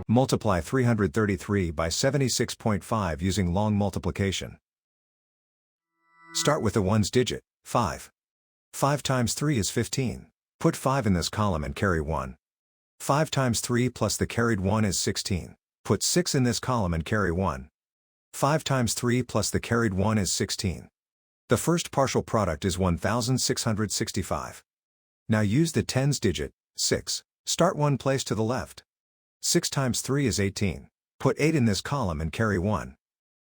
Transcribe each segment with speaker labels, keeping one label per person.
Speaker 1: Multiply 333 by 76.5 using long multiplication. Start with the ones digit, 5. 5 times 3 is 15. Put 5 in this column and carry 1. 5 times 3 plus the carried 1 is 16. Put 6 in this column and carry 1. 5 times 3 plus the carried 1 is 16. The first partial product is 1665. Now use the tens digit, 6. Start one place to the left. 6 times 3 is 18. Put 8 in this column and carry 1.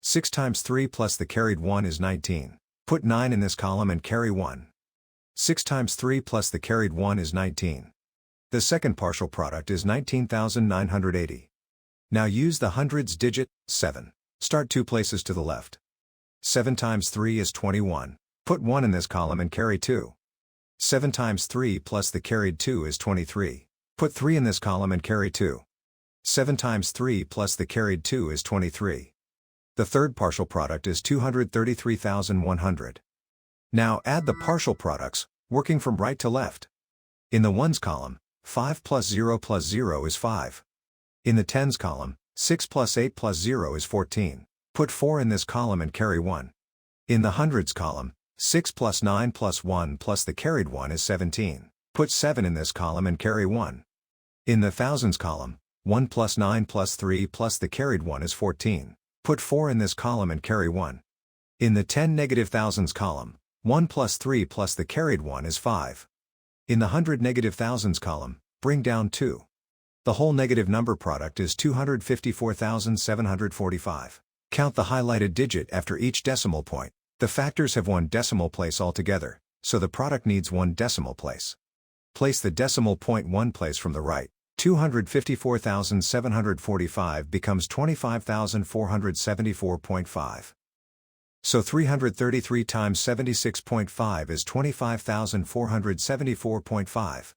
Speaker 1: 6 times 3 plus the carried 1 is 19. Put 9 in this column and carry 1. 6 times 3 plus the carried 1 is 19. The second partial product is 19,980. Now use the hundreds digit, 7. Start two places to the left. 7 times 3 is 21. Put 1 in this column and carry 2. 7 times 3 plus the carried 2 is 23. Put 3 in this column and carry 2. 7 times 3 plus the carried 2 is 23. The third partial product is 233,100. Now add the partial products, working from right to left. In the ones column, 5 plus 0 is 5. In the tens column, 6 plus 8 plus 0 is 14. Put 4 in this column and carry 1. In the hundreds column, 6 plus 9 plus 1 plus the carried 1 is 17. Put 7 in this column and carry 1. In the thousands column, 1 plus 9 plus 3 plus the carried 1 is 14. Put 4 in this column and carry 1. In the 10 negative thousands column, 1 plus 3 plus the carried 1 is 5. In the hundred negative thousands column, bring down 2. The whole negative number product is 254,745. Count the highlighted digit after each decimal point. The factors have one decimal place altogether, so the product needs one decimal place. Place the decimal point one place from the right. 254,745 becomes 25,474.5. So 333 times 76.5 is 25,474.5.